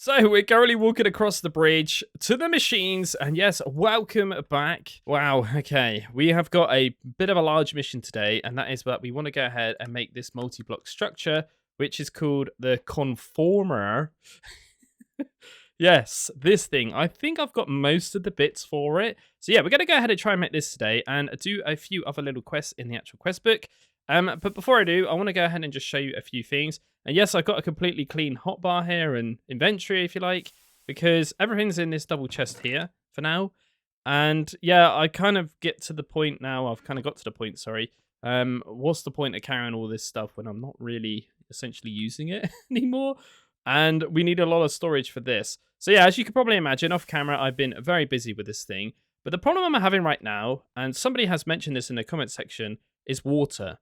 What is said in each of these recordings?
So we're currently walking across the bridge to the machines, and yes, welcome back. Wow, okay, we have got a bit of a large mission today, and that is that we want to go ahead and make this multi-block structure, which is called the conformer. Yes, this thing. I think I've got most of the bits for it. So yeah, we're going to go ahead and try and make this today and do a few other little quests in the actual quest book. But before I do, I want to go ahead and just show you a few things. And yes, I've got a completely clean hotbar here and inventory, if you like, because everything's in this double chest here for now. And yeah, I kind of get to the point now. I've kind of got to the point, sorry. What's the point of carrying all this stuff when I'm not really essentially using it anymore? And we need a lot of storage for this. So yeah, as you can probably imagine, off camera, I've been very busy with this thing. But the problem I'm having right now, and somebody has mentioned this in the comment section, is water.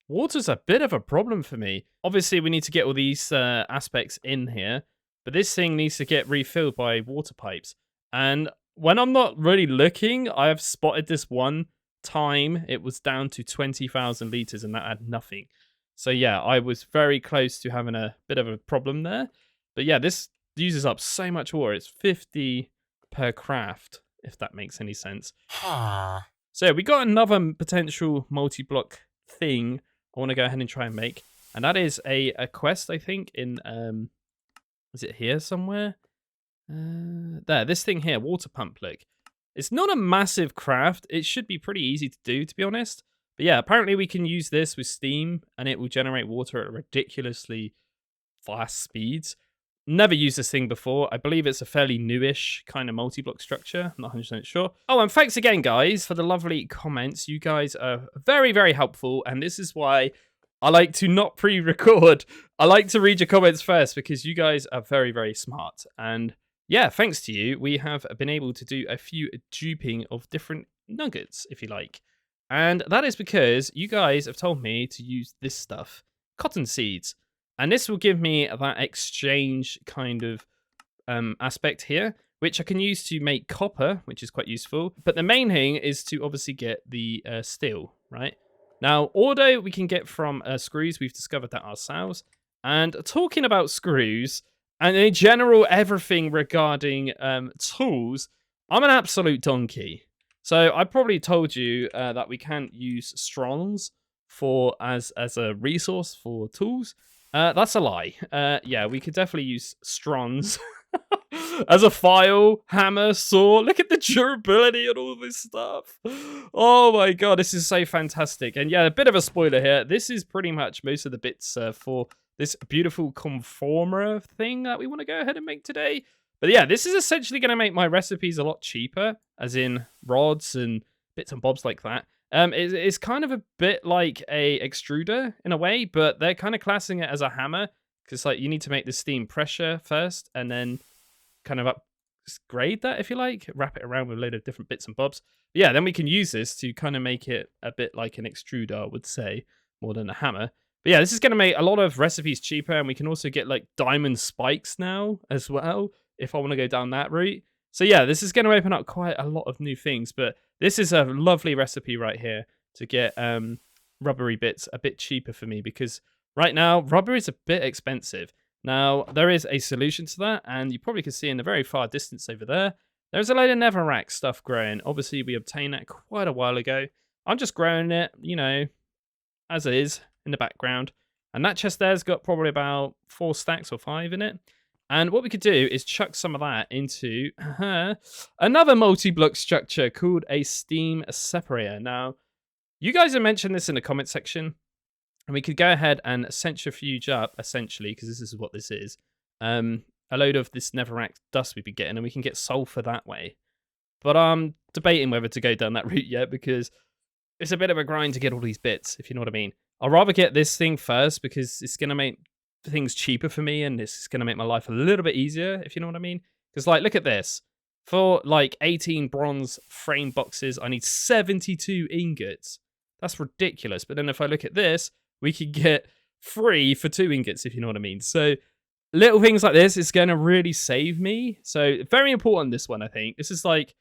Water's a bit of a problem for me. Obviously, we need to get all these aspects in here, but this thing needs to get refilled by water pipes. And when I'm not really looking, I have spotted this one time. It was down to 20,000 liters, and that had nothing. So yeah, I was very close to having a bit of a problem there. But yeah, this uses up so much water. It's 50 per craft, if that makes any sense. So we got another potential multi-block thing I want to go ahead and try and make. And that is a quest, I think, in, is it here somewhere? There, this thing here, water pump, look. It's not a massive craft. It should be pretty easy to do, to be honest. But yeah, apparently we can use this with steam, and it will generate water at ridiculously fast speeds. Never used this thing before. I believe it's a fairly newish kind of multi-block structure. I'm not 100% sure. Oh, and thanks again, guys, for the lovely comments. You guys are very, very helpful, and this is why I like to not pre-record. I like to read your comments first, because you guys are very, very smart. And yeah, thanks to you, we have been able to do a few duping of different nuggets, if you like. And that is because you guys have told me to use this stuff, cotton seeds. And this will give me that exchange kind of aspect here, which I can use to make copper, which is quite useful. But the main thing is to obviously get the steel, right? Now, auto we can get from screws. We've discovered that ourselves. And talking about screws and in general everything regarding tools, I'm an absolute donkey. So I probably told you that we can't use strongs for as a resource for tools. That's a lie. Yeah, we could definitely use strongs as a file, hammer, saw. Look at the durability and all this stuff. Oh my god, this is so fantastic. And yeah, a bit of a spoiler here. This is pretty much most of the bits for this beautiful conformer thing that we want to go ahead and make today. But yeah, this is essentially going to make my recipes a lot cheaper, as in rods and bits and bobs like that. It's kind of a bit like a extruder in a way, but they're kind of classing it as a hammer, because like you need to make the steam pressure first and then kind of upgrade that, if you like, wrap it around with a load of different bits and bobs. But yeah, then we can use this to kind of make it a bit like an extruder, I would say, more than a hammer. But yeah, this is going to make a lot of recipes cheaper, and we can also get like diamond spikes now as well, if I want to go down that route. So yeah, this is going to open up quite a lot of new things, but this is a lovely recipe right here to get rubbery bits a bit cheaper for me, because right now rubber is a bit expensive. Now, there is a solution to that, and you probably can see in the very far distance over there, there's a load of netherrack stuff growing. Obviously, we obtained that quite a while ago. I'm just growing it, you know, as is in the background. And that chest there's got probably about 4 stacks or 5 in it. And what we could do is chuck some of that into another multi-block structure called a steam separator. Now, you guys have mentioned this in the comment section, and we could go ahead and centrifuge up, essentially, because this is what this is, a load of this netherrack dust we've been getting, and we can get sulfur that way. But I'm debating whether to go down that route yet, because it's a bit of a grind to get all these bits, if you know what I mean. I'd rather get this thing first, because it's going to make things cheaper for me, and it's going to make my life a little bit easier, if you know what I mean. Because like, look at this. For like 18 bronze frame boxes, I need 72 ingots. That's ridiculous. But then if I look at this, we could get 3 for 2 ingots, if you know what I mean. So little things like this is going to really save me. So very important, this one, I think. This is like,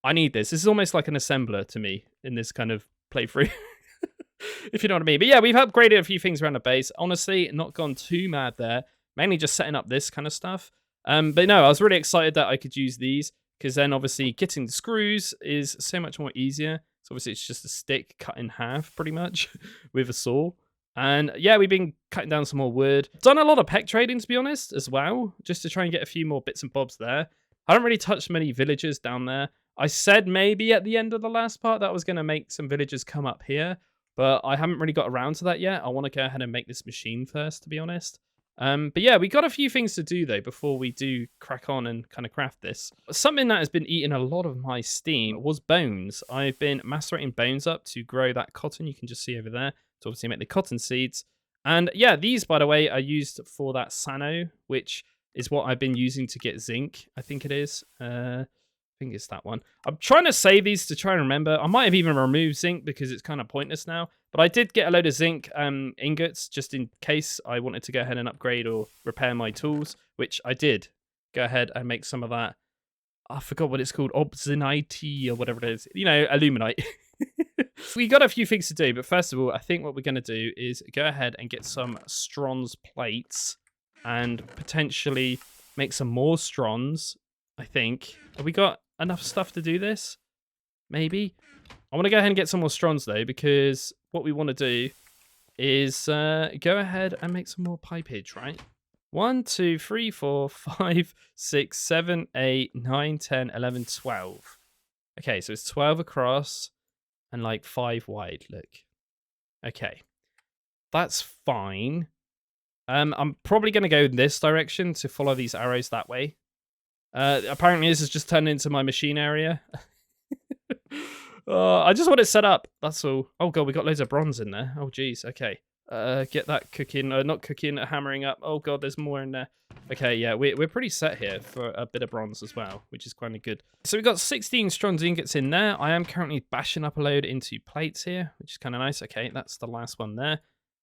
I need this. This is almost like an assembler to me in this kind of playthrough. If you know what I mean. But yeah, we've upgraded a few things around the base. Honestly, not gone too mad there. Mainly just setting up this kind of stuff. But no, I was really excited that I could use these because then obviously getting the screws is so much more easier. So obviously it's just a stick cut in half pretty much with a saw. And yeah, we've been cutting down some more wood. Done a lot of peck trading, to be honest, as well, just to try and get a few more bits and bobs there. I haven't really touched many villagers down there. I said maybe at the end of the last part that I was going to make some villagers come up here, but I haven't really got around to that yet. I want to go ahead and make this machine first, to be honest. But yeah, we got a few things to do, though, before we do crack on and kind of craft this. Something that has been eating a lot of my steam was bones. I've been macerating bones up to grow that cotton you can just see over there, to obviously make the cotton seeds. And yeah, these, by the way, are used for that sano, which is what I've been using to get zinc, I think it is. I think it's that one. I'm trying to save these to try and remember. I might have even removed zinc because it's kind of pointless now. But I did get a load of zinc ingots just in case I wanted to go ahead and upgrade or repair my tools, which I did go ahead and make some of that. I forgot what it's called, obsidianite or whatever it is. You know, aluminite. We got a few things to do, but first of all, I think what we're going to do is go ahead and get some stronze plates and potentially make some more stronze, I think. Have we got enough stuff to do this? Maybe. I want to go ahead and get some more stronze, though, because what we want to do is go ahead and make some more pipage, right? 1, 2, 3, 4, 5, 6, 7, 8, 9, 10, 11, 12. Okay, so it's 12 across and like 5 wide, look. Okay. That's fine. I'm probably going to go in this direction to follow these arrows that way. Apparently this has just turned into my machine area. I just want it set up. That's all. Oh god, we got loads of bronze in there. Oh geez. Okay. Get that cooking. Not cooking. Hammering up. Oh god, there's more in there. Okay, yeah, we're pretty set here for a bit of bronze as well, which is kind of good. So we've got 16 stronze ingots in there. I am currently bashing up a load into plates here, which is kind of nice. Okay, that's the last one there.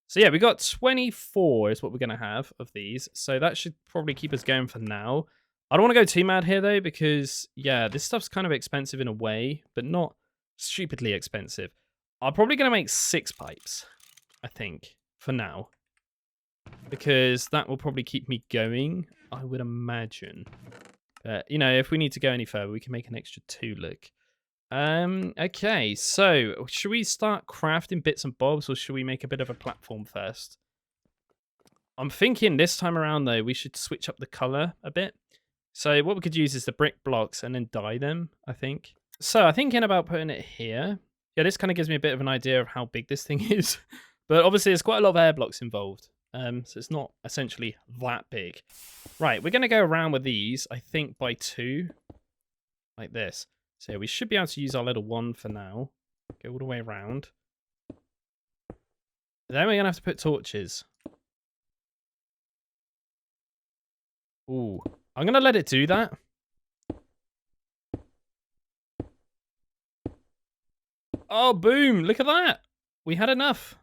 So yeah, we got 24 is what we're going to have of these. So that should probably keep us going for now. I don't want to go too mad here, though, because, yeah, this stuff's kind of expensive in a way, but not stupidly expensive. I'm probably going to make 6 pipes, I think, for now. Because that will probably keep me going, I would imagine. You know, if we need to go any further, we can make an extra 2, look. Okay, so should we start crafting bits and bobs, or should we make a bit of a platform first? I'm thinking this time around, though, we should switch up the color a bit. So what we could use is the brick blocks and then dye them, I think. So I'm thinking about putting it here. Yeah, this kind of gives me a bit of an idea of how big this thing is. But obviously, there's quite a lot of air blocks involved. So it's not essentially that big. Right, we're going to go around with these, I think, by 2. Like this. So yeah, we should be able to use our little one for now. Go all the way around. Then we're going to have to put torches. Ooh. I'm going to let it do that. Oh, boom. Look at that. We had enough.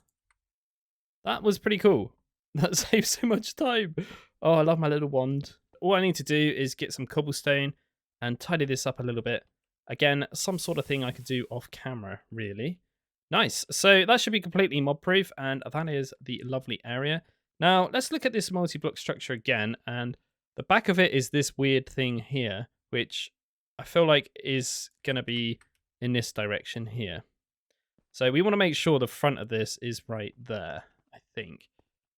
That was pretty cool. That saves so much time. Oh, I love my little wand. All I need to do is get some cobblestone and tidy this up a little bit. Again, some sort of thing I could do off camera, really. Nice. So that should be completely mob-proof, and that is the lovely area. Now, let's look at this multi-block structure again, and the back of it is this weird thing here, which I feel like is going to be in this direction here. So we want to make sure the front of this is right there, I think.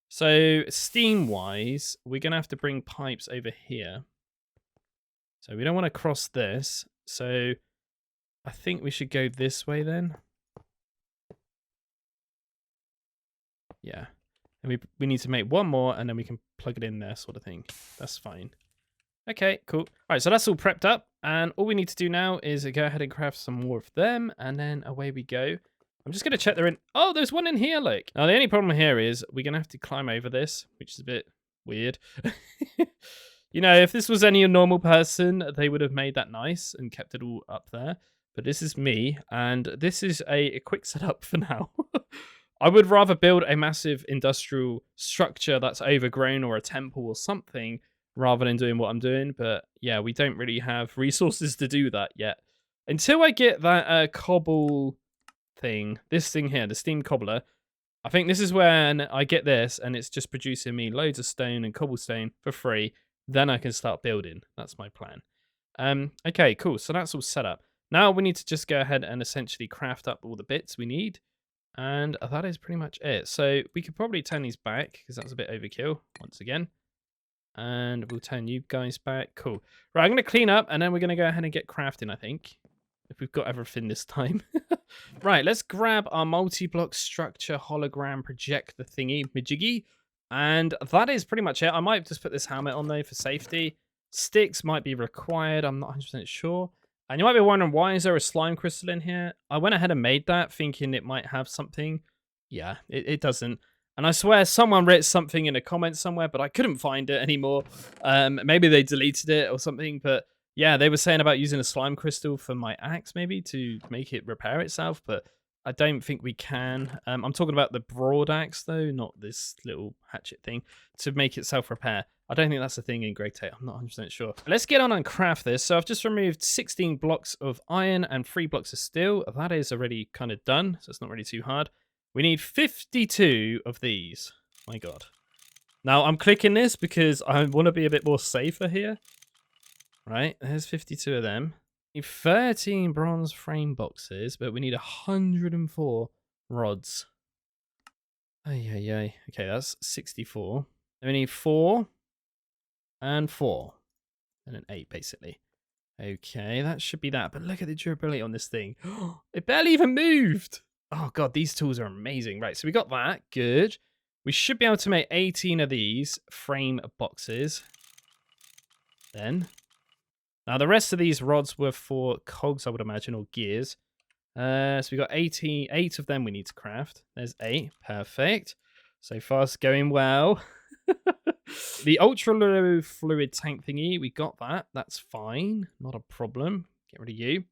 So steam-wise, we're going to have to bring pipes over here. So we don't want to cross this. So I think we should go this way then. Yeah. And we need to make one more and then we can plug it in there sort of thing. That's fine. Okay, cool. All right, so that's all prepped up. And all we need to do now is go ahead and craft some more of them. And then away we go. I'm just going to check they're in. Oh, there's one in here, look. Now, the only problem here is we're going to have to climb over this, which is a bit weird. You know, if this was any normal person, they would have made that nice and kept it all up there. But this is me, and this is a quick setup for now. I would rather build a massive industrial structure that's overgrown or a temple or something rather than doing what I'm doing. But yeah, we don't really have resources to do that yet. Until I get that cobble thing, this thing here, the steam cobbler, I think this is when I get this and it's just producing me loads of stone and cobblestone for free. Then I can start building. That's my plan. Okay, cool. So that's all set up. Now we need to just go ahead and essentially craft up all the bits we need. And that is pretty much it. So we could probably turn these back because that's a bit overkill once again. And we'll turn you guys back. Cool. Right, I'm going to clean up and then we're going to go ahead and get crafting, I think. If we've got everything this time. Right, let's grab our multi-block structure hologram projector thingy, majiggy. And that is pretty much it. I might just put this helmet on though for safety. Sticks might be required. I'm not 100% sure. And you might be wondering, why is there a slime crystal in here? I went ahead and made that thinking it might have something. Yeah, it doesn't. And I swear someone wrote something in a comment somewhere, but I couldn't find it anymore. Maybe they deleted it or something. But yeah, they were saying about using a slime crystal for my axe maybe to make it repair itself. But I don't think we can. I'm talking about the broad axe though, not this little hatchet thing, to make it self-repair. I don't think that's a thing in GregTech. I'm not 100% sure. Let's get on and craft this. So I've just removed 16 blocks of iron and 3 blocks of steel. That is already kind of done, so it's not really too hard. We need 52 of these. My God. Now I'm clicking this because I want to be a bit more safer here. Right, there's 52 of them. We need 13 bronze frame boxes, but we need 104 rods. Ay. Okay, that's 64. Then we need 4 and 4. And an 8, basically. Okay, that should be that. But look at the durability on this thing. It barely even moved. Oh, God, these tools are amazing. Right, so we got that. Good. We should be able to make 18 of these frame boxes. Then. Now, the rest of these rods were for cogs, I would imagine, or gears. So we got 8 of them we need to craft. There's 8. Perfect. So far, it's going well. The ultra low fluid tank thingy, we got that. That's fine. Not a problem. Get rid of you.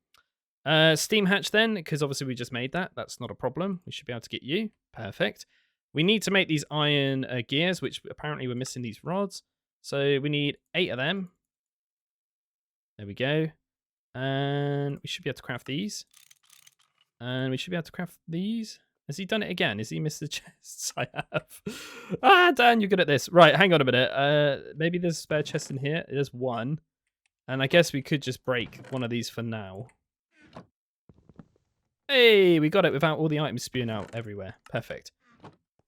Steam hatch then, because obviously we just made that. That's not a problem. We should be able to get you. Perfect. We need to make these iron gears, which apparently we're missing these rods. So we need 8 of them. There we go. And we should be able to craft these. And we should be able to craft these. Has he done it again? Has he missed the chests? I have. Dan, you're good at this. Right, hang on a minute. Maybe there's a spare chest in here. There's one. And I guess we could just break one of these for now. Hey, we got it without all the items spewing out everywhere. Perfect.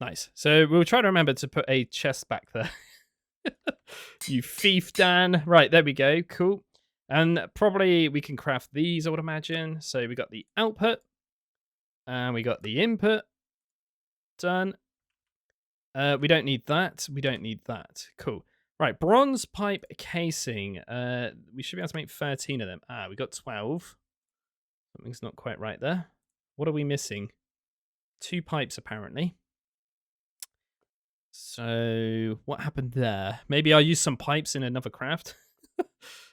Nice. So we'll try to remember to put a chest back there. You thief, Dan. Right, there we go. Cool. And probably we can craft these, I would imagine. So we got the output. And we got the input. Done. We don't need that. We don't need that. Cool. Right, bronze pipe casing. We should be able to make 13 of them. We got 12. Something's not quite right there. What are we missing? 2 pipes, apparently. So, what happened there? Maybe I'll use some pipes in another craft.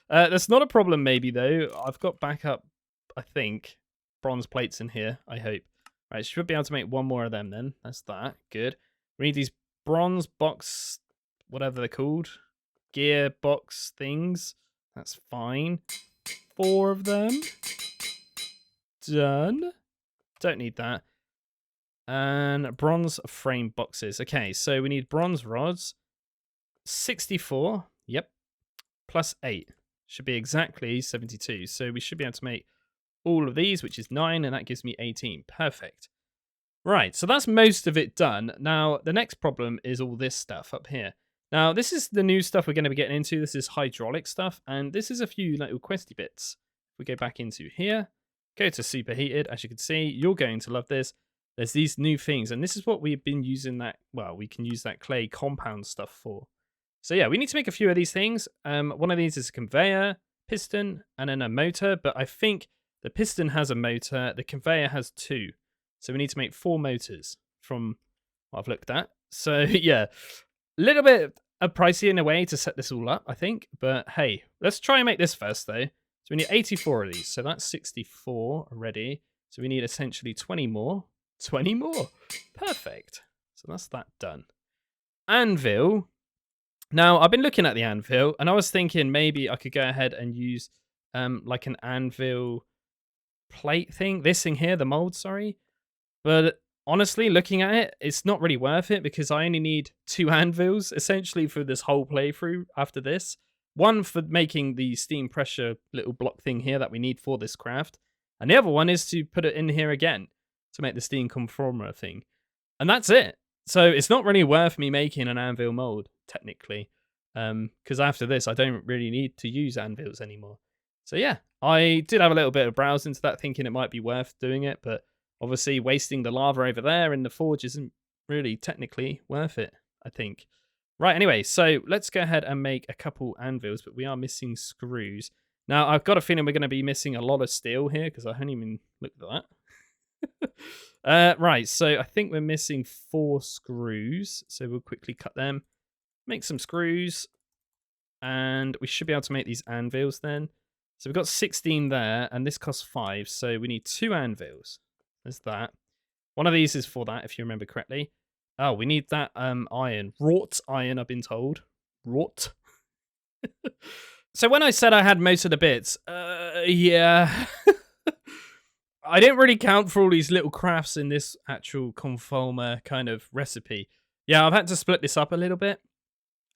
That's not a problem, maybe, though. I've got backup, I think, bronze plates in here, I hope. Right, should be able to make 1 more of them, then. That's that. Good. We need these bronze box, whatever they're called. Gear box things. That's fine. 4 of them. Done. Don't need that. And bronze frame boxes. Okay, so we need bronze rods. 64. Yep. Plus 8. Should be exactly 72. So we should be able to make all of these, which is 9, and that gives me 18. Perfect. Right, so that's most of it done. Now, the next problem is all this stuff up here. Now, this is the new stuff we're going to be getting into. This is hydraulic stuff, and this is a few little questy bits. If we go back into here, go to superheated. As you can see, you're going to love this. There's these new things, and this is what we've been using that, well, we can use that clay compound stuff for. So yeah, we need to make a few of these things. One of these is a conveyor, piston, and then a motor, but I think the piston has a motor, the conveyor has 2. So we need to make 4 motors from what I've looked at. So yeah, a little bit pricey in a way to set this all up, I think. But hey, let's try and make this first though. So we need 84 of these. So that's 64 already. So we need essentially 20 more. 20 more. Perfect. So that's that done. Anvil. Now, I've been looking at the anvil, and I was thinking maybe I could go ahead and use like an anvil plate thing. This thing here, the mold, sorry. But honestly, looking at it, it's not really worth it because I only need 2 anvils essentially for this whole playthrough after this. One for making the steam pressure little block thing here that we need for this craft. And the other one is to put it in here again to make the steam conformer thing. And that's it. So it's not really worth me making an anvil mold, technically. Because after this, I don't really need to use anvils anymore. So yeah, I did have a little bit of browse into that thinking it might be worth doing it, but obviously wasting the lava over there in the forge isn't really technically worth it, I think. Right, anyway, so let's go ahead and make a couple anvils, but we are missing screws. Now, I've got a feeling we're going to be missing a lot of steel here because I haven't even looked at that. Right, so I think we're missing 4 screws. So we'll quickly cut them, make some screws, and we should be able to make these anvils then. So we've got 16 there, and this costs 5, so we need 2 anvils. There's that. One of these is for that, if you remember correctly. Oh, we need that iron. Wrought iron, I've been told. Wrought. So when I said I had most of the bits, yeah. I didn't really count for all these little crafts in this actual conformer kind of recipe. Yeah, I've had to split this up a little bit.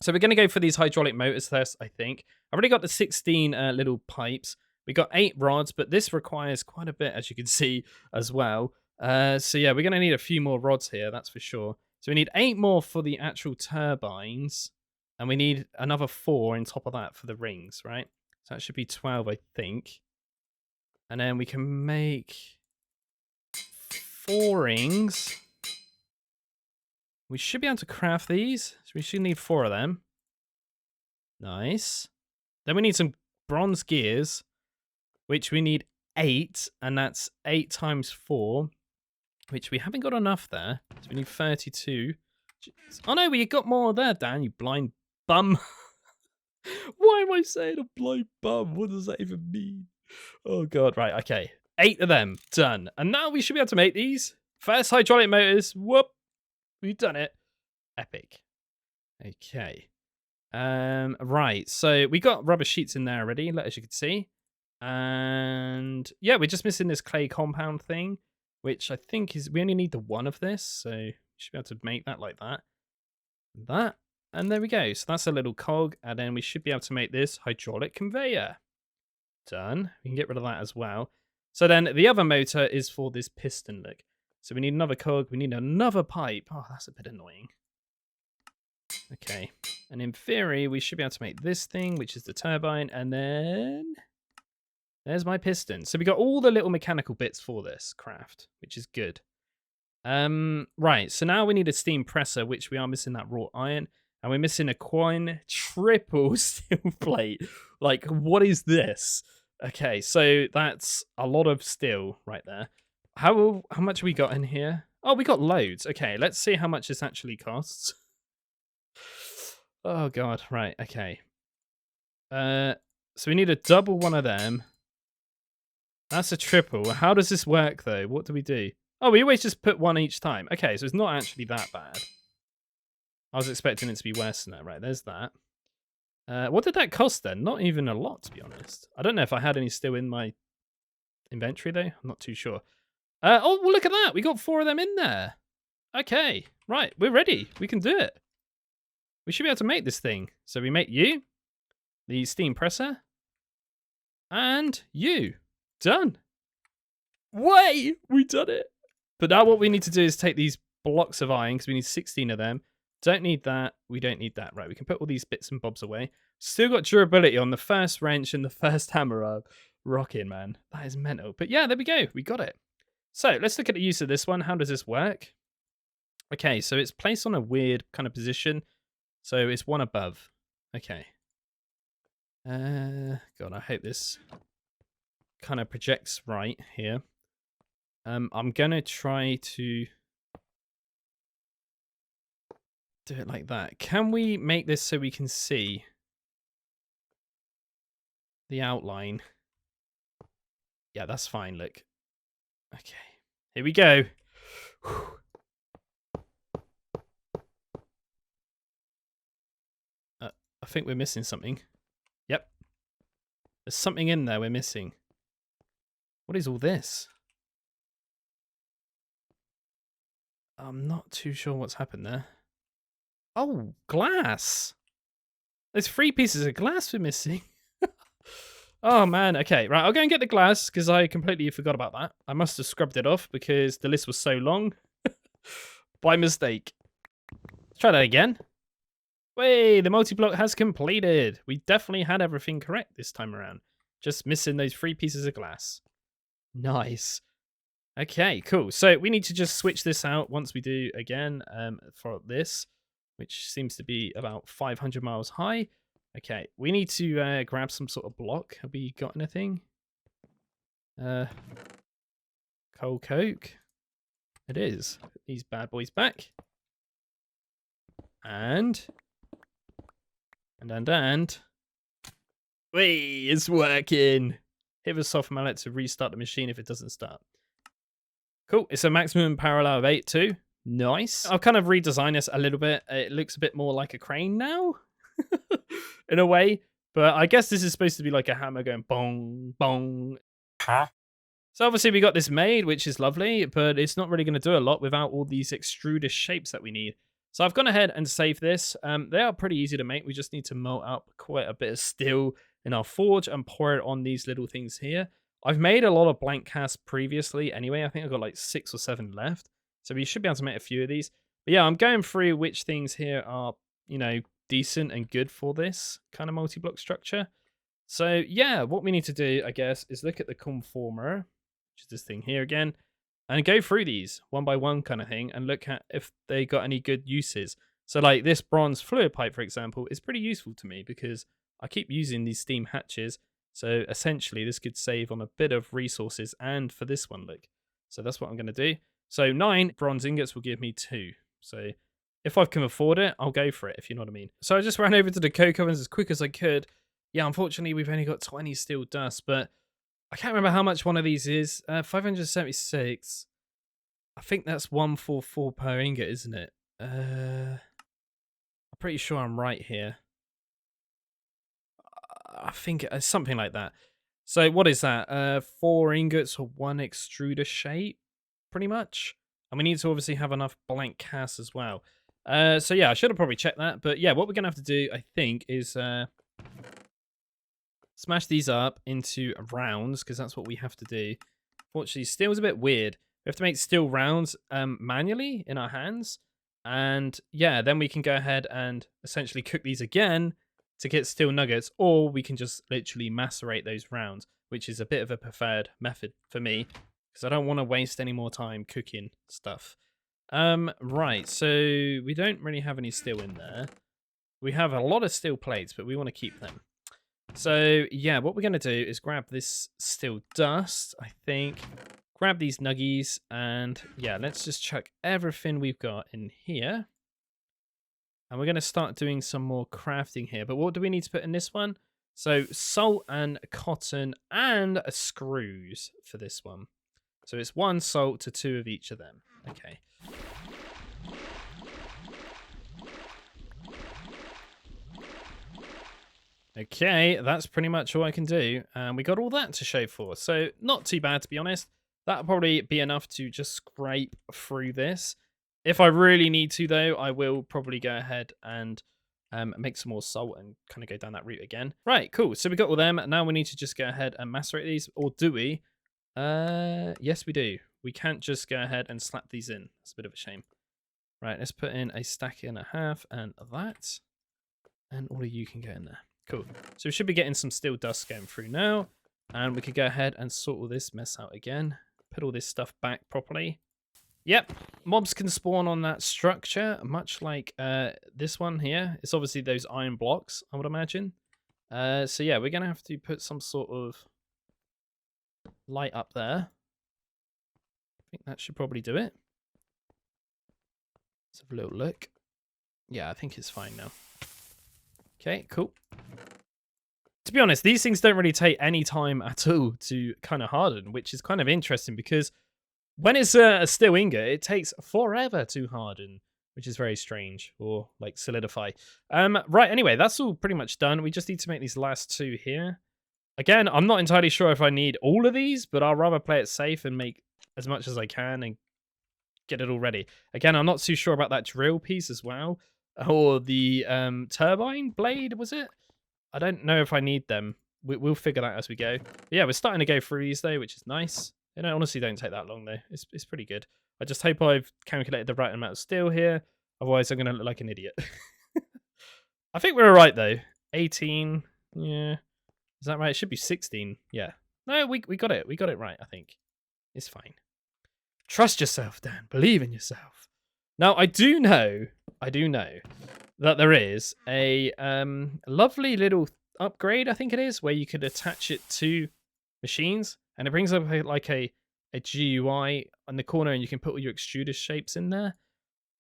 So we're going to go for these hydraulic motors first, I think. I've already got the 16 little pipes. We got 8 rods, but this requires quite a bit, as you can see, as well. So yeah, we're going to need a few more rods here, that's for sure. So we need 8 more for the actual turbines. And we need another 4 on top of that for the rings, right? So that should be 12, I think. And then we can make 4 rings. We should be able to craft these. So we should need 4 of them. Nice. Then we need some bronze gears, which we need 8. And that's 8 times 4, which we haven't got enough there. So we need 32. Oh no, we got more there, Dan, you blind bum. Why am I saying a blind bum? What does that even mean? Oh god, right, okay. 8 of them, done. And now we should be able to make these. First hydraulic motors, whoop. We've done it. Epic. Okay. Right, so we got rubber sheets in there already, as you can see. And yeah, we're just missing this clay compound thing, which I think is, we only need the 1 of this, so we should be able to make that like that. That. And there we go. So that's a little cog, and then we should be able to make this hydraulic conveyor. Done. We can get rid of that as well. So then the other motor is for this piston, look. So we need another cog, we need another pipe. Oh, that's a bit annoying. Okay. And in theory, we should be able to make this thing, which is the turbine, and then there's my piston. So we got all the little mechanical bits for this craft, which is good. Right, so now we need a steam presser, which we are missing that wrought iron. And we're missing a triple steel plate. Like, what is this? Okay, so that's a lot of steel right there. How much have we got in here? Oh, we got loads. Okay, let's see how much this actually costs. Oh, God. Right, okay. So we need a double one of them. That's a triple. How does this work, though? What do we do? Oh, we always just put 1 each time. Okay, so it's not actually that bad. I was expecting it to be worse than that. Right, there's that. What did that cost then? Not even a lot, to be honest. I don't know if I had any still in my inventory, though. I'm not too sure. Oh, well, look at that. We got 4 of them in there. Okay, right. We're ready. We can do it. We should be able to make this thing. So we make you, the steam presser, and you. Done. Way! We done it. But now what we need to do is take these blocks of iron, because we need 16 of them. Don't need that. We don't need that. Right, we can put all these bits and bobs away. Still got durability on the first wrench and the first hammer up. Rocking, man. That is mental. But yeah, there we go. We got it. So let's look at the use of this one. How does this work? Okay, so it's placed on a weird kind of position. So it's 1 above. Okay. God, I hope this kind of projects right here. I'm going to try to do it like that. Can we make this so we can see the outline? Yeah, that's fine, look. Okay, here we go. I think we're missing something. Yep. There's something in there we're missing. What is all this? I'm not too sure what's happened there. Oh, glass. There's 3 pieces of glass we're missing. Oh, man. Okay, right. I'll go and get the glass because I completely forgot about that. I must have scrubbed it off because the list was so long. By mistake. Let's try that again. Way, the multi-block has completed. We definitely had everything correct this time around. Just missing those 3 pieces of glass. Nice. Okay, cool. So we need to just switch this out once we do again for this, which seems to be about 500 miles high. Okay, we need to grab some sort of block. Have we got anything? Coal coke. It is. Put these bad boys back. And. Wait, it's working. Hit the soft mallet to restart the machine if it doesn't start. Cool. It's a maximum parallel of 8 too. Nice. I'll kind of redesign this a little bit. It looks a bit more like a crane now. In a way. But I guess this is supposed to be like a hammer going bong, bong. Huh? So obviously we got this made, which is lovely, but it's not really going to do a lot without all these extruder shapes that we need. So I've gone ahead and saved this. They are pretty easy to make. We just need to melt up quite a bit of steel in our forge and pour it on these little things here. I've made a lot of blank casts previously anyway. I think I've got like 6 or 7 left. So we should be able to make a few of these. But yeah, I'm going through which things here are, you know, decent and good for this kind of multi-block structure. So yeah, what we need to do, I guess, is look at the conformer, which is this thing here again, and go through these one by one kind of thing and look at if they got any good uses. So like this bronze fluid pipe, for example, is pretty useful to me because I keep using these steam hatches. So essentially this could save on a bit of resources, and for this one, look. So that's what I'm going to do. So 9 bronze ingots will give me 2. So if I can afford it, I'll go for it, if you know what I mean. So I just ran over to the coke ovens as quick as I could. Yeah, unfortunately, we've only got 20 steel dust, but I can't remember how much one of these is. 576. I think that's 144 per ingot, isn't it? I'm pretty sure I'm right here. I think it's something like that. So what is that? 4 ingots or 1 extruder shape, pretty much. And we need to obviously have enough blank casts as well. So yeah, I should have probably checked that. But yeah, what we're going to have to do, I think, is smash these up into rounds, because that's what we have to do. Fortunately, steel's a bit weird. We have to make steel rounds manually in our hands. And yeah, then we can go ahead and essentially cook these again to get steel nuggets, or we can just literally macerate those rounds, which is a bit of a preferred method for me, because I don't want to waste any more time cooking stuff. Right, so we don't really have any steel in there. We have a lot of steel plates, but we want to keep them. So yeah, what we're going to do is grab this steel dust, I think, grab these nuggies, and yeah, let's just chuck everything we've got in here. And we're going to start doing some more crafting here. But what do we need to put in this one? So salt and cotton and screws for this one. So it's 1 salt to 2 of each of them. Okay. Okay, that's pretty much all I can do. And we got all that to show for. So not too bad, to be honest. That'll probably be enough to just scrape through this. If I really need to, though, I will probably go ahead and make some more salt and kind of go down that route again. Right, cool. So we got all them. Now we need to just go ahead and macerate these. Or do we? Yes, we do. We can't just go ahead and slap these in. It's a bit of a shame. Right, let's put in a stack and a half and that. And all of you can go in there. Cool. So we should be getting some steel dust going through now. And we could go ahead and sort all this mess out again. Put all this stuff back properly. Yep, mobs can spawn on that structure, much like this one here. It's obviously those iron blocks, I would imagine. So yeah, we're going to have to put some sort of light up there. I think that should probably do it. Let's have a little look. Yeah, I think it's fine now. Okay, cool. To be honest, these things don't really take any time at all to kind of harden, which is kind of interesting because when it's a steel ingot, it takes forever to harden, which is very strange, or like solidify. Right, anyway, that's all pretty much done. We just need to make these last 2 here. Again, I'm not entirely sure if I need all of these, but I'll rather play it safe and make as much as I can and get it all ready. Again, I'm not too sure about that drill piece as well. Or the turbine blade, was it? I don't know if I need them. We'll figure that as we go. But yeah, we're starting to go through these though, which is nice. They honestly don't take that long though. It's pretty good. I just hope I've calculated the right amount of steel here. Otherwise, I'm going to look like an idiot. I think we're all right though. 18. Yeah. Is that right? It should be 16. Yeah. No, we got it. We got it right, I think. It's fine. Trust yourself, Dan. Believe in yourself. Now, I do know that there is a lovely little upgrade, I think it is, where you could attach it to machines, and it brings up a GUI on the corner, and you can put all your extruder shapes in there.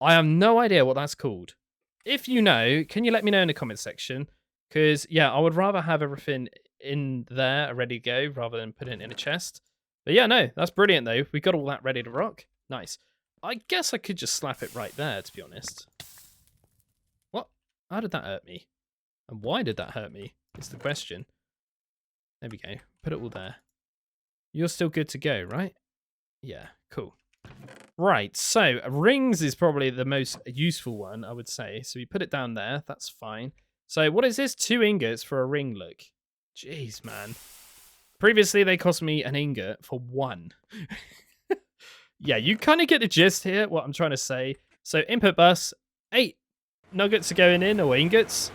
I have no idea what that's called. If you know, can you let me know in the comment section? Because, yeah, I would rather have everything in there ready to go rather than put it in a chest. But yeah, no, that's brilliant, though. We got all that ready to rock. Nice. I guess I could just slap it right there, to be honest. What? How did that hurt me? And why did that hurt me? Is the question. There we go. Put it all there. You're still good to go, right? Yeah, cool. Right, so rings is probably the most useful one, I would say. So we put it down there. That's fine. So what is this? 2 ingots for a ring look. Jeez, man. Previously, they cost me an ingot for 1. Yeah, you kind of get the gist here, what I'm trying to say. So input bus, 8 nuggets are going in, or ingots.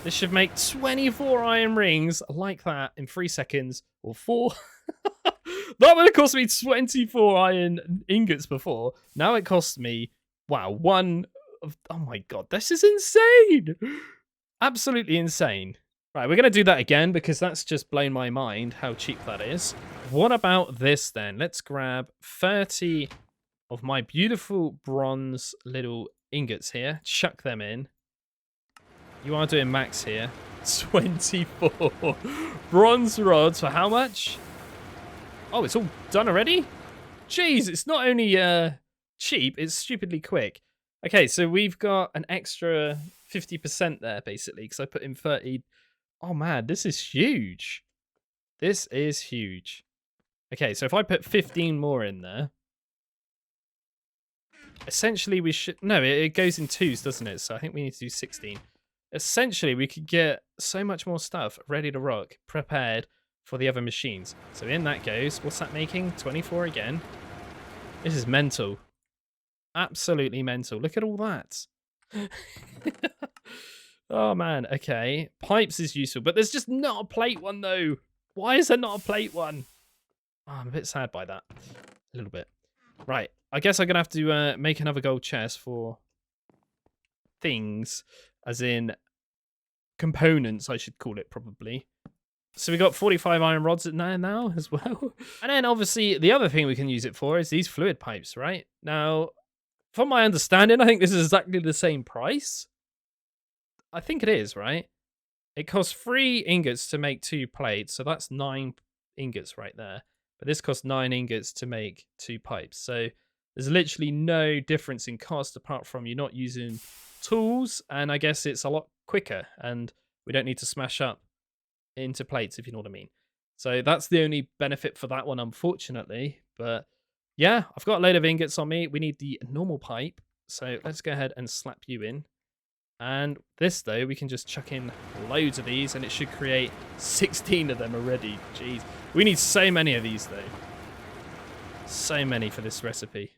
This should make 24 iron rings like that in 3 seconds, or 4. That would have cost me 24 iron ingots before. Now it costs me, wow, 1 of, oh my god, this is insane. Absolutely insane. Right, we're going to do that again because that's just blown my mind how cheap that is. What about this then? Let's grab 30 of my beautiful bronze little ingots here. Chuck them in. You are doing max here. 24 bronze rods for how much? Oh, it's all done already? Jeez, it's not only cheap, it's stupidly quick. Okay, so we've got an extra 50% there, basically, because I put in 30. Oh, man, this is huge. This is huge. Okay, so if I put 15 more in there, essentially we should... No, it goes in 2s, doesn't it? So I think we need to do 16. Essentially, we could get so much more stuff ready to rock, prepared for the other machines. So in that goes. What's that making? 24 again. This is mental. Absolutely mental. Look at all that. Oh, man. Okay. Pipes is useful, but there's just not a plate one, though. Why is there not a plate one? Oh, I'm a bit sad by that. A little bit. Right. I guess I'm going to have to make another gold chest for things, as in components, I should call it, probably. So we got 45 iron rods in there now as well. And then, obviously, the other thing we can use it for is these fluid pipes, right? Now, from my understanding, I think this is exactly the same price. I think it is, right? It costs 3 ingots to make 2 plates, so that's 9 ingots right there. But this costs 9 ingots to make 2 pipes. So there's literally no difference in cost apart from you're not using tools, and I guess it's a lot quicker, and we don't need to smash up into plates, if you know what I mean. So that's the only benefit for that one, unfortunately. But yeah, I've got a load of ingots on me. We need the normal pipe, so let's go ahead and slap you in. And this, though, we can just chuck in loads of these, and it should create 16 of them already. Jeez. We need so many of these, though. So many for this recipe.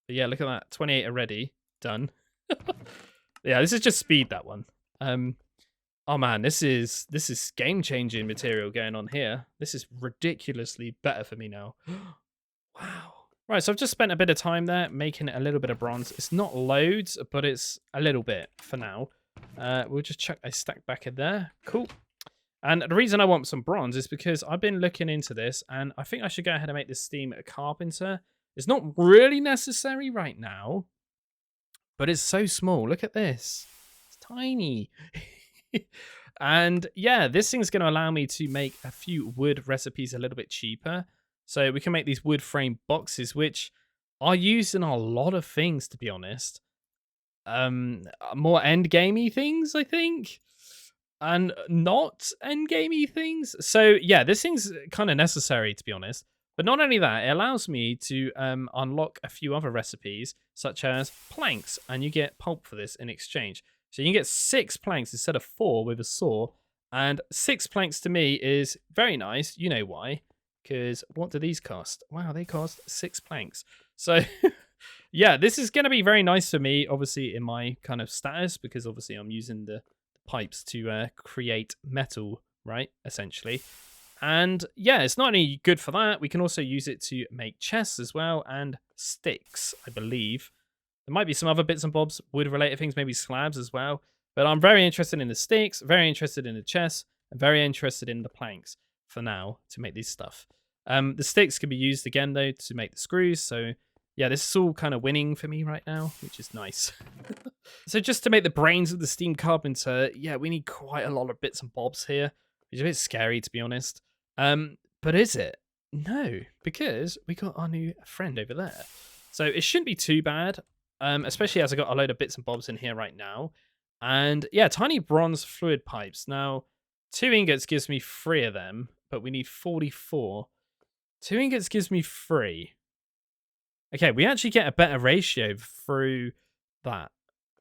But yeah, look at that. 28 already. Done. Yeah, this is just speed, that one. Oh, man, this is game-changing material going on here. This is ridiculously better for me now. Wow. Right, so I've just spent a bit of time there making a little bit of bronze. It's not loads, but it's a little bit for now. We'll just chuck a stack back in there. Cool. And the reason I want some bronze is because I've been looking into this, and I think I should go ahead and make this steam a carpenter. It's not really necessary right now, but it's so small. Look at this. It's tiny. And yeah, this thing's going to allow me to make a few wood recipes a little bit cheaper. So we can make these wood frame boxes, which are used in a lot of things, to be honest. More end gamey things, I think, and not end gamey things. So yeah, this thing's kind of necessary, to be honest. But not only that, it allows me to unlock a few other recipes, such as planks, and you get pulp for this in exchange. So you can get 6 planks instead of 4 with a saw, and 6 planks to me is very nice. You know why? Because what do these cost? Wow, they cost 6 planks. So yeah, this is going to be very nice for me, obviously, in my kind of status, because obviously I'm using the pipes to create metal, right, essentially. And yeah, it's not only good for that, we can also use it to make chests as well, and sticks, I believe. There might be some other bits and bobs, wood-related things, maybe slabs as well. But I'm very interested in the sticks, very interested in the chests, and very interested in the planks for now to make this stuff. The sticks can be used again, though, to make the screws. So yeah, this is all kind of winning for me right now, which is nice. So just to make the brains of the steam carpenter, yeah, we need quite a lot of bits and bobs here. It's a bit scary, to be honest. But is it? No, because we got our new friend over there. So it shouldn't be too bad, especially as I got a load of bits and bobs in here right now. And yeah, tiny bronze fluid pipes. Now, 2 ingots gives me 3 of them, but we need 44. 2 ingots gives me 3. Okay, we actually get a better ratio through that.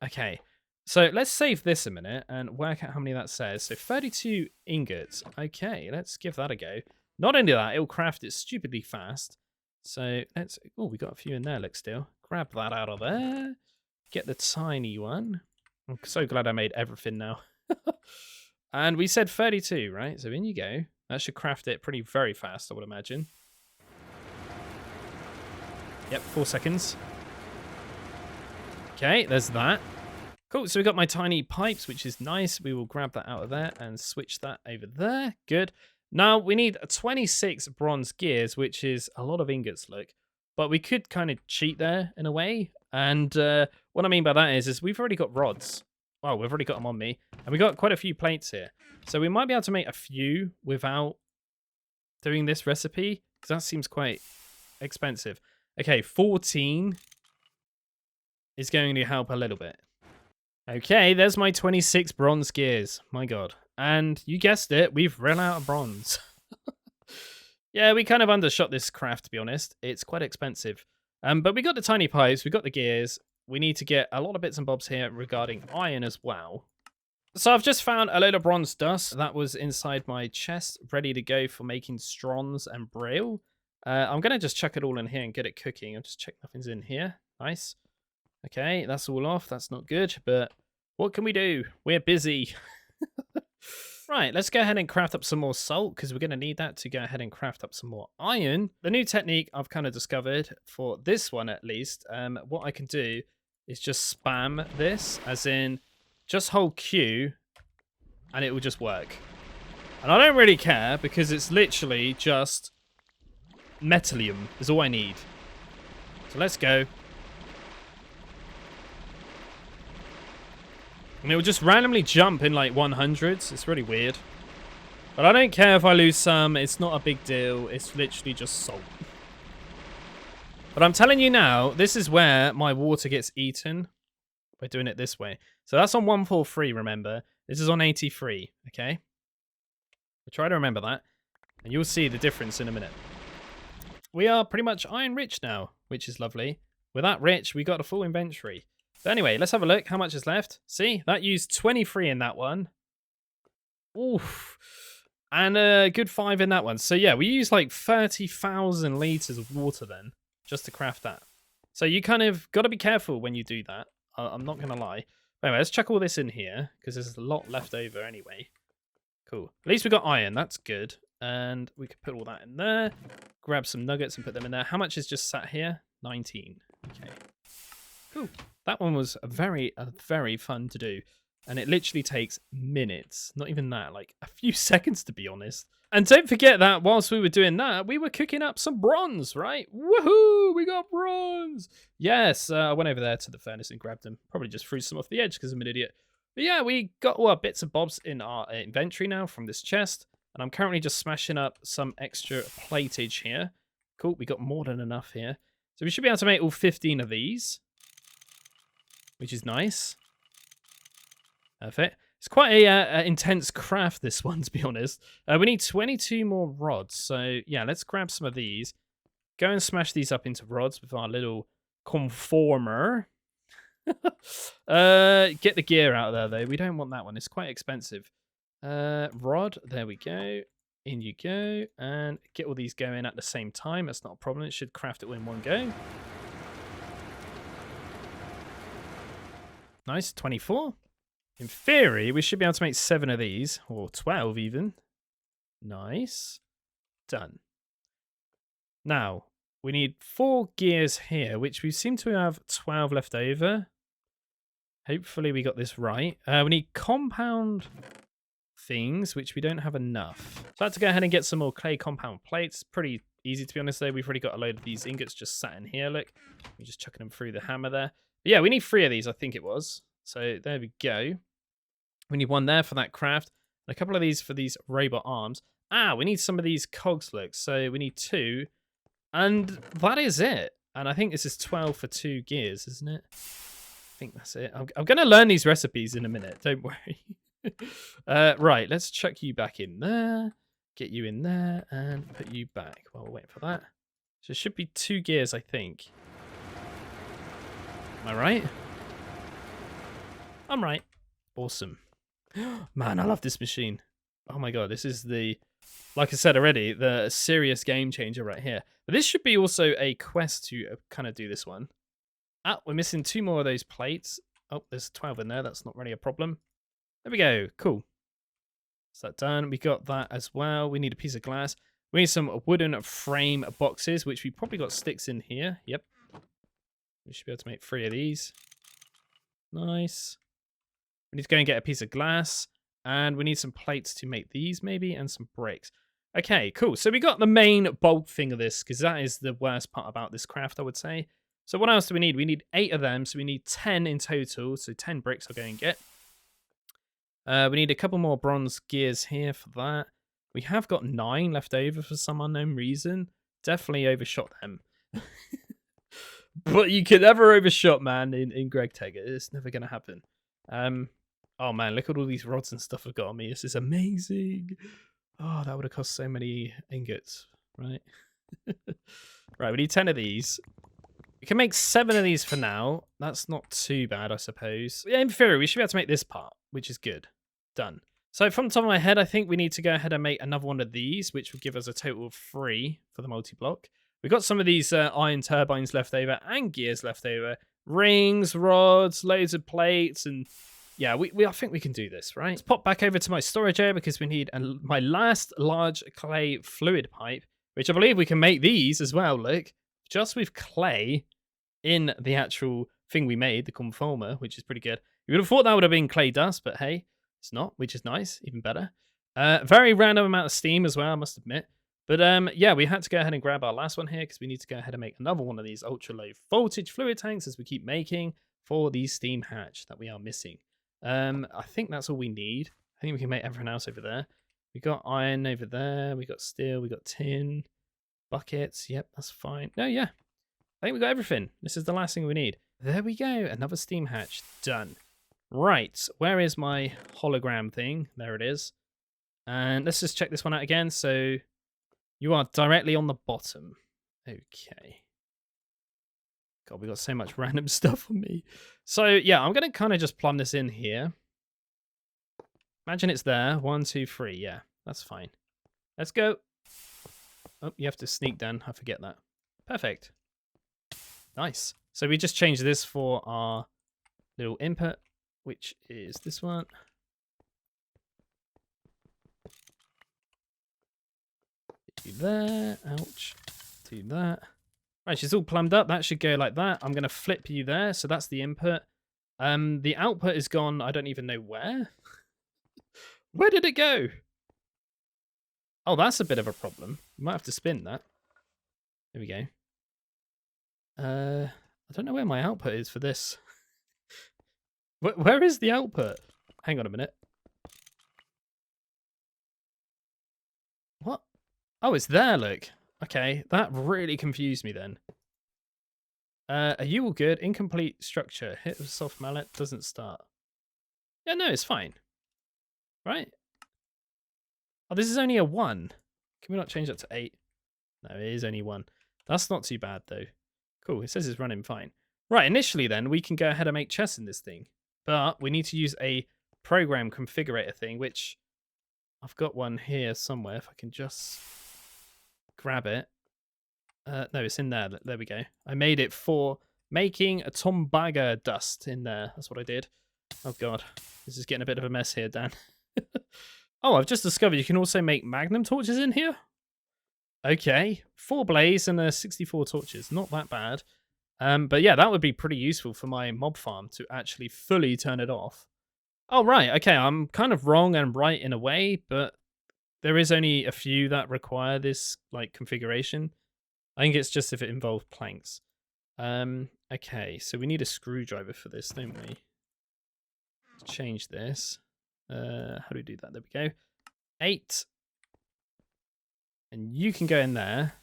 Okay, so let's save this a minute and work out how many that says. So 32 ingots. Okay, let's give that a go. Not only that, it'll craft it stupidly fast. So let's... Oh, we got a few in there, look still. Grab that out of there. Get the tiny one. I'm so glad I made everything now. And we said 32, right? So in you go. That should craft it very fast, I would imagine. Yep, 4 seconds. Okay, there's that. Cool, so we got my tiny pipes, which is nice. We will grab that out of there and switch that over there. Good. Now, we need 26 bronze gears, which is a lot of ingots, look. But we could kind of cheat there in a way. And what I mean by that is we've already got rods. Well, we've already got them on me. And we got quite a few plates here. So we might be able to make a few without doing this recipe, because that seems quite expensive. Okay, 14 is going to help a little bit. Okay, there's my 26 bronze gears. My god. And you guessed it, we've run out of bronze. Yeah, we kind of undershot this craft, to be honest. It's quite expensive. But we got the tiny pipes, we got the gears. We need to get a lot of bits and bobs here regarding iron as well. So I've just found a load of bronze dust that was inside my chest, ready to go for making strongs and braille. I'm going to just chuck it all in here and get it cooking. I'll just check nothing's in here. Nice. Okay, that's all off. That's not good, but what can we do? We're busy. Right, let's go ahead and craft up some more salt, because we're going to need that to go ahead and craft up some more iron. The new technique I've kind of discovered, for this one at least, what I can do is just spam this, as in just hold Q, and it will just work. And I don't really care, because it's literally just metallium is all I need. So let's go. And it will just randomly jump in like 100s. It's really weird. But I don't care if I lose some. It's not a big deal. It's literally just salt. But I'm telling you now, this is where my water gets eaten by doing it this way. So that's on 143, remember. This is on 83, okay? So try to remember that. And you'll see the difference in a minute. We are pretty much iron rich now, which is lovely. We're that rich, we got a full inventory. But anyway, let's have a look how much is left. See, that used 23 in that one. Oof. And a good 5 in that one. So yeah, we used like 30,000 litres of water then, just to craft that. So you kind of got to be careful when you do that. I'm not going to lie. Anyway, let's chuck all this in here, because there's a lot left over anyway. Cool. At least we got iron, that's good. And we could put all that in there. Grab some nuggets and put them in there. How much is just sat here? 19. Okay. Cool. That one was very fun to do. And it literally takes minutes. Not even that, like a few seconds to be honest. And don't forget that whilst we were doing that, we were cooking up some bronze, right? Woohoo! We got bronze! Yes, I went over there to the furnace and grabbed them. Probably just threw some off the edge because I'm an idiot. But yeah, we got all our bits and bobs in our inventory now from this chest. And I'm currently just smashing up some extra platage here. Cool, we got more than enough here. So we should be able to make all 15 of these. Which is nice. Perfect. It's quite a intense craft, this one, to be honest. We need 22 more rods. So, yeah, let's grab some of these. go and smash these up into rods with our little conformer. Get the gear out of there, though. We don't want that one. It's quite expensive. Rod, there we go. In you go. And get all these going at the same time. That's not a problem. It should craft it in one go. Nice, 24. In theory, we should be able to make 7 of these, or 12 even. Nice. Done. Now, we need 4 gears here, which we seem to have 12 left over. Hopefully we got this right. We need compound things, which we don't have enough. So I had to go ahead and get some more clay compound plates. Pretty easy, to be honest, though. We've already got a load of these ingots just sat in here, look. We're just chucking them through the hammer there. But yeah, we need 3 of these, I think it was. So there we go. We need 1 there for that craft. And a couple of these for these robot arms. We need some of these cogs, look. So we need 2. And that is it. And I think this is 12 for 2 gears, isn't it? I think that's it. I'm going to learn these recipes in a minute. Don't worry. Right, let's chuck you back in there. Get you in there and put you back while we're waiting for that. So it should be 2 gears, I think. Am I right? I'm right. Awesome. Man, I love this machine. Oh my god, this is the, like I said already, the serious game changer right here. But this should be also a quest to kind of do this one. We're missing 2 more of those plates. Oh, there's 12 in there. That's not really a problem. There we go. Cool. Is that done? We got that as well. We need a piece of glass. We need some wooden frame boxes, which we probably got sticks in here. Yep. We should be able to make 3 of these. Nice. We need to go and get a piece of glass. And we need some plates to make these, maybe, and some bricks. Okay, cool. So we got the main bulk thing of this, because that is the worst part about this craft, I would say. So what else do we need? We need 8 of them, so we need 10 in total. So 10 bricks I'll go and get. We need a couple more bronze gears here for that. We have got 9 left over for some unknown reason. Definitely overshot them. But you can never overshot, man, in GregTech. It's never going to happen. Oh, man, look at all these rods and stuff I've got on me. This is amazing. Oh, that would have cost so many ingots, right? Right, we need 10 of these. We can make 7 of these for now. That's not too bad, I suppose. Yeah, in theory, we should be able to make this part, which is good. Done. So from the top of my head, I think we need to go ahead and make another one of these, which will give us a total of 3 for the multi-block. We've got some of these iron turbines left over and gears left over. Rings, rods, loads of plates, and yeah, I think we can do this, right? Let's pop back over to my storage area because we need my last large clay fluid pipe, which I believe we can make these as well, look. Just with clay in the actual thing we made, the conformer, which is pretty good. You would have thought that would have been clay dust, but hey, it's not, which is nice, even better. Very random amount of steam as well, I must admit. But yeah, we had to go ahead and grab our last one here because we need to go ahead and make another one of these ultra low voltage fluid tanks as we keep making for the steam hatch that we are missing. I think that's all we need. I think we can make everything else over there. We got iron over there. We got steel. We got tin. Buckets. Yep, that's fine. No, yeah. I think we got everything. This is the last thing we need. There we go. Another steam hatch. Done. Right. Where is my hologram thing? There it is. And let's just check this one out again. So you are directly on the bottom. Okay. God, we got so much random stuff on me. So yeah, I'm going to kind of just plumb this in here. Imagine it's there. 1, 2, 3. Yeah, that's fine. Let's go. Oh, you have to sneak down. I forget that. Perfect. Nice. So we just changed this for our little input, which is this one. Do that. Ouch. Do that. Right, she's all plumbed up. That should go like that. I'm going to flip you there. So that's the input. The output is gone. I don't even know where. Where did it go? Oh, that's a bit of a problem. We might have to spin that. There we go. I don't know where my output is for this. Where is the output? Hang on a minute. What? Oh, it's there, look. Okay, that really confused me then. Are you all good? Incomplete structure. Hit with soft mallet. Doesn't start. Yeah, no, it's fine. Right? Oh, this is only a 1. Can we not change that to 8? No, it is only 1. That's not too bad, though. Cool, it says it's running fine. Right, initially then, we can go ahead and make chests in this thing. But we need to use a program configurator thing, which I've got one here somewhere. If I can just grab it. No, it's in there. There we go. I made it for making a Tombaga dust in there. That's what I did. Oh, God. This is getting a bit of a mess here, Dan. Oh, I've just discovered you can also make magnum torches in here. Okay. 4 blaze and 64 torches. Not that bad. But yeah, that would be pretty useful for my mob farm to actually fully turn it off. Oh, right. Okay, I'm kind of wrong and right in a way, but there is only a few that require this like configuration. I think it's just if it involved planks. Okay, so we need a screwdriver for this, don't we? Let's change this. How do we do that? There we go. 8. And you can go in there.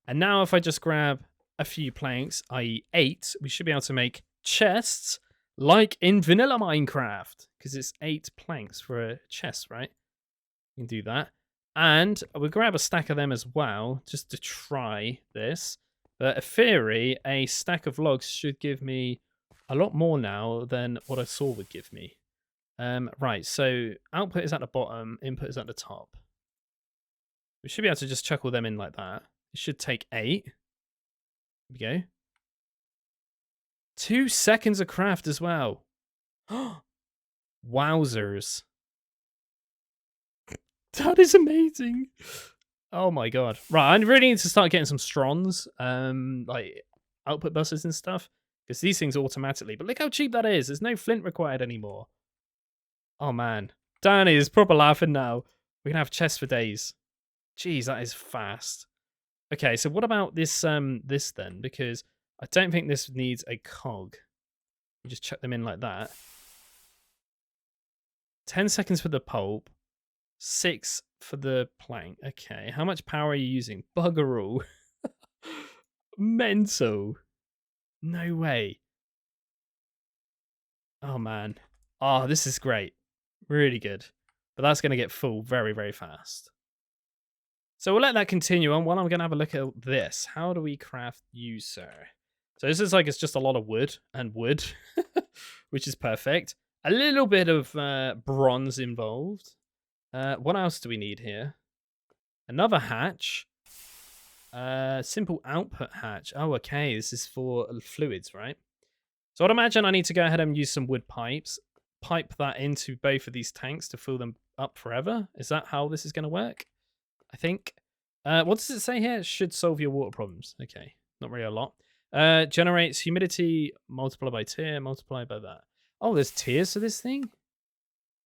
And now if I just grab a few planks, i.e. 8, we should be able to make chests like in vanilla Minecraft. Because it's 8 planks for a chest, right? You can do that. And we'll grab a stack of them as well, just to try this. But in theory, a stack of logs should give me a lot more now than what I saw would give me. Right, so output is at the bottom, input is at the top. We should be able to just chuck all them in like that. It should take 8. There we go. 2 seconds of craft as well. Wowzers. That is amazing. Oh my god. Right, I really need to start getting some strongs, like output buses and stuff, because these things automatically. But look how cheap that is. There's no flint required anymore. Oh man. Dan is proper laughing now. We can have chests for days. Jeez, that is fast. Okay, so what about this this then? Because I don't think this needs a cog. You just chuck them in like that. 10 seconds for the pulp. 6 for the plank. Okay, how much power are you using? Bugger all. Mental. No way. Oh, man. Oh, this is great. Really good. But that's going to get full very, very fast. So we'll let that continue on while I'm going to have a look at this. How do we craft you, sir? So this is like it's just a lot of wood and wood, which is perfect. A little bit of bronze involved. What else do we need here? Another hatch. Simple output hatch. Oh, okay. This is for fluids, right? So I'd imagine I need to go ahead and use some wood pipes. Pipe that into both of these tanks to fill them up forever. Is that how this is going to work? I think. What does it say here? It should solve your water problems. Okay. Not really a lot. Generates humidity, multiply by tier, multiply by that. Oh, there's tiers for this thing?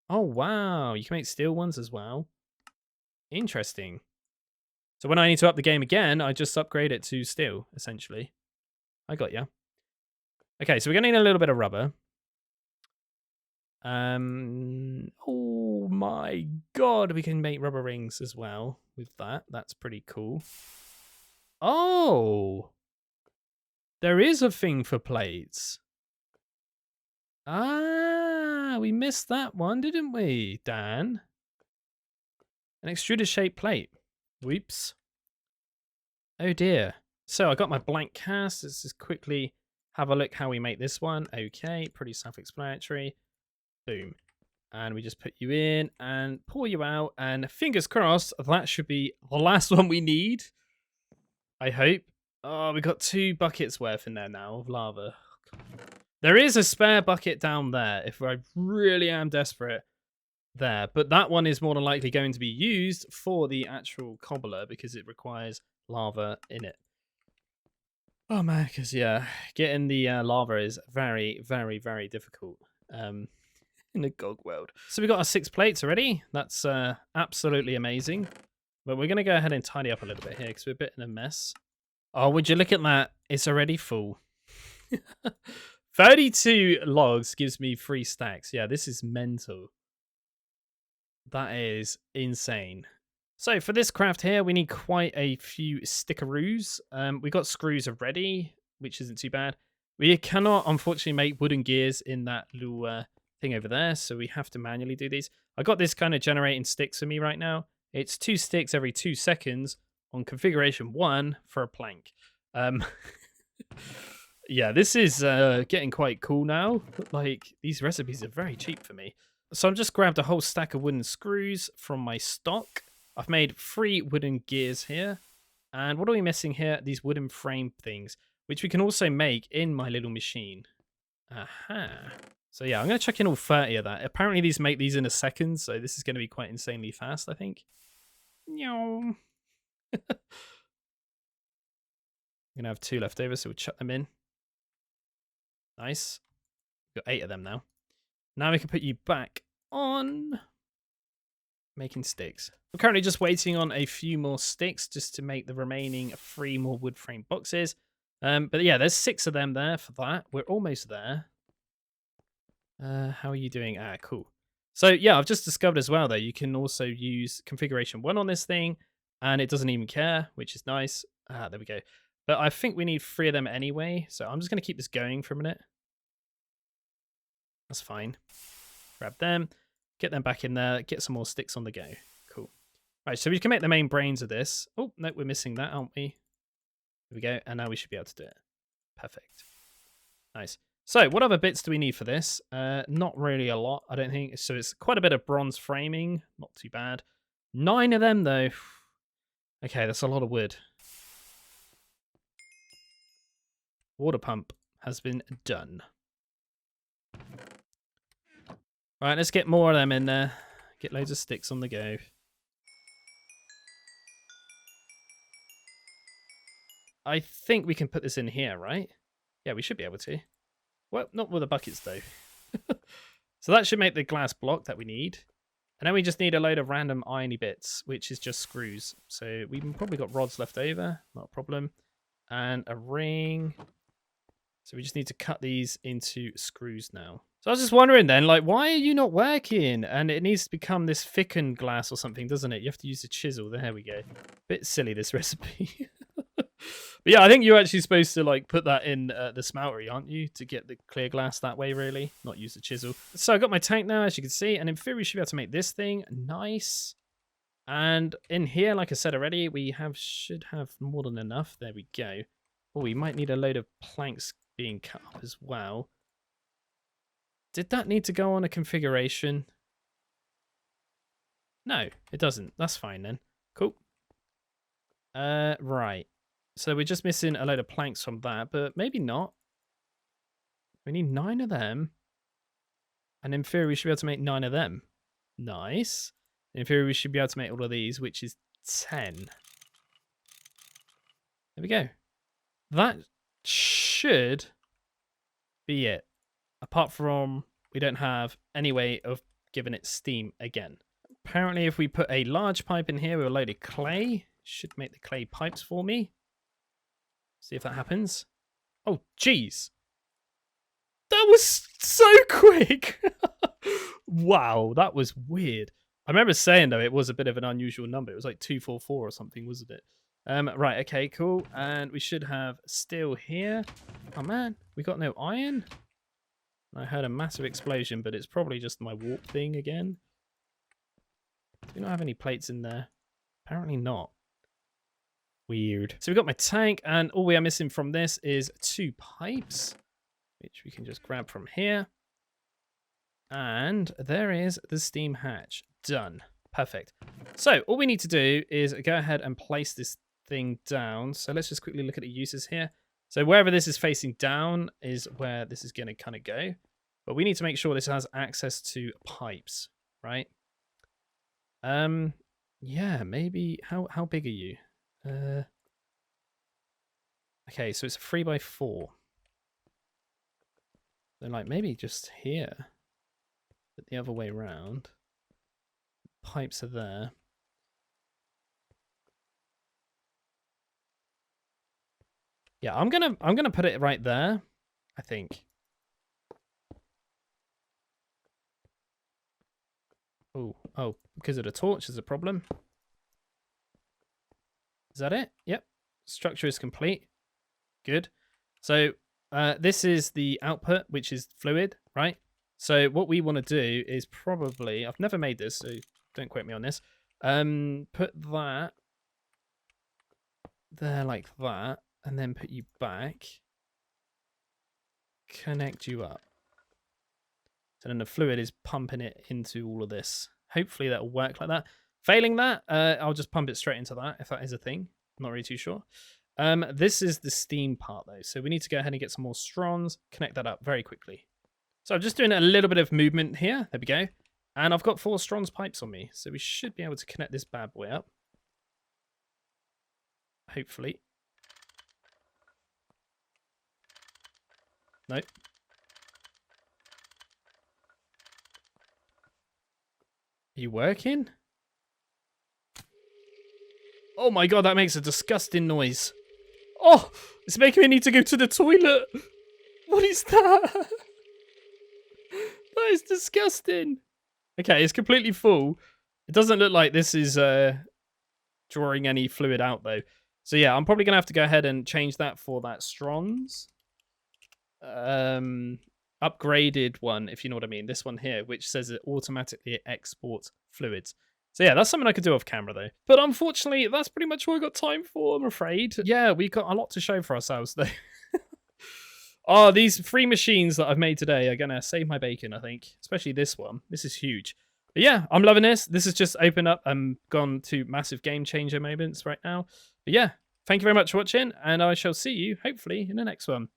Oh, wow. You can make steel ones as well. Interesting. So when I need to up the game again, I just upgrade it to steel, essentially. I got ya. Okay, so we're going to need a little bit of rubber. Oh my god, we can make rubber rings as well with that. That's pretty cool. Oh! There is a thing for plates. Ah, we missed that one, didn't we, Dan? An extruder shaped plate. Whoops. Oh dear. So I got my blank cast. Let's just quickly have a look how we make this one. Okay, pretty self-explanatory. Boom. And we just put you in and pour you out. And fingers crossed, that should be the last one we need. I hope. Oh, we got 2 buckets worth in there now of lava. There is a spare bucket down there if I really am desperate there. But that one is more than likely going to be used for the actual cobbler because it requires lava in it. Oh man, because yeah, getting the lava is very, very, very difficult in the GoG world. So we got our 6 plates already. That's absolutely amazing. But we're going to go ahead and tidy up a little bit here because we're a bit in a mess. Oh, would you look at that? It's already full. 32 logs gives me 3 stacks. Yeah, this is mental. That is insane. So for this craft here, we need quite a few stickeroos. We got screws already, which isn't too bad. We cannot, unfortunately, make wooden gears in that little thing over there, so we have to manually do these. I got this kind of generating sticks for me right now. It's 2 sticks every 2 seconds, on configuration 1 for a plank. Yeah, this is getting quite cool now. Like, these recipes are very cheap for me. So I've just grabbed a whole stack of wooden screws from my stock. I've made 3 wooden gears here. And what are we missing here? These wooden frame things, which we can also make in my little machine. Aha. So yeah, I'm going to chuck in all 30 of that. Apparently these make these in a second, so this is going to be quite insanely fast, I think. I'm going to have 2 left over, so we'll chuck them in. Nice. We've got 8 of them now. Now we can put you back on making sticks. We're currently just waiting on a few more sticks just to make the remaining 3 more wood frame boxes. But yeah, there's 6 of them there for that. We're almost there. How are you doing? Ah, cool. So yeah, I've just discovered as well, though, you can also use configuration 1 on this thing, and it doesn't even care, which is nice. Ah, there we go. But I think we need 3 of them anyway, so I'm just going to keep this going for a minute. That's fine. Grab them, get them back in there, get some more sticks on the go. Cool. Right, so we can make the main brains of this. Oh, no, we're missing that, aren't we? There we go, and now we should be able to do it. Perfect. Nice. So, what other bits do we need for this? Not really a lot, I don't think. So it's quite a bit of bronze framing. Not too bad. 9 of them, though. Okay, that's a lot of wood. Water pump has been done. Right, let's get more of them in there. Get loads of sticks on the go. I think we can put this in here, right? Yeah, we should be able to. Well, not with the buckets, though. So that should make the glass block that we need. And then we just need a load of random irony bits, which is just screws. So we've probably got rods left over. Not a problem. And a ring. So we just need to cut these into screws now. So I was just wondering then, like, why are you not working? And it needs to become this thickened glass or something, doesn't it? You have to use a chisel. There we go. Bit silly, this recipe. But yeah, I think you're actually supposed to like put that in the smeltery, aren't you? To get the clear glass that way, really. Not use the chisel. So I got my tank now, as you can see. And in theory, we should be able to make this thing. Nice. And in here, like I said already, we should have more than enough. There we go. Oh, we might need a load of planks being cut up as well. Did that need to go on a configuration? No, it doesn't. That's fine then. Cool. Right. So we're just missing a load of planks from that, but maybe not. We need 9 of them. And in theory, we should be able to make 9 of them. Nice. In theory, we should be able to make all of these, which is 10. There we go. That should be it. Apart from we don't have any way of giving it steam again. Apparently, if we put a large pipe in here with a load of clay, should make the clay pipes for me. See if that happens. Oh, jeez. That was so quick. Wow, that was weird. I remember saying, though, it was a bit of an unusual number. It was like 244 or something, wasn't it? Right, okay, cool. And we should have steel here. Oh, man, we got no iron. I heard a massive explosion, but it's probably just my warp thing again. Do we not have any plates in there? Apparently not. Weird. So we've got my tank, and all we are missing from this is 2 pipes, which we can just grab from here. And there is the steam hatch. Done. Perfect. So all we need to do is go ahead and place this thing down. So let's just quickly look at the uses here. So wherever this is facing down is where this is going to kind of go. But we need to make sure this has access to pipes, right? Yeah, maybe. How big are you? Okay, so it's a 3x4. Then like maybe just here. But the other way around. Pipes are there. Yeah, I'm gonna put it right there, I think. Oh, because of the torch is a problem. Is that it? Yep. Structure is complete. Good. So this is the output, which is fluid, right? So what we want to do is probably, I've never made this, so don't quote me on this. Put that there like that, and then put you back. Connect you up. So then the fluid is pumping it into all of this. Hopefully that'll work like that. Failing that, I'll just pump it straight into that, if that is a thing. I'm not really too sure. This is the steam part, though. So we need to go ahead and get some more strons, connect that up very quickly. So I'm just doing a little bit of movement here. There we go. And I've got 4 strons pipes on me. So we should be able to connect this bad boy up. Hopefully. Nope. Are you working? Oh my god, that makes a disgusting noise. Oh, it's making me need to go to the toilet. What is that? That is disgusting. Okay, it's completely full. It doesn't look like this is drawing any fluid out, though. So yeah, I'm probably going to have to go ahead and change that for that Strons. Upgraded one, if you know what I mean. This one here, which says it automatically exports fluids. So yeah, that's something I could do off camera, though. But unfortunately, that's pretty much all I got time for, I'm afraid. Yeah, we got a lot to show for ourselves, though. Oh, these 3 machines that I've made today are going to save my bacon, I think. Especially this one. This is huge. But yeah, I'm loving this. This has just opened up and gone to massive game changer moments right now. But yeah, thank you very much for watching, and I shall see you, hopefully, in the next one.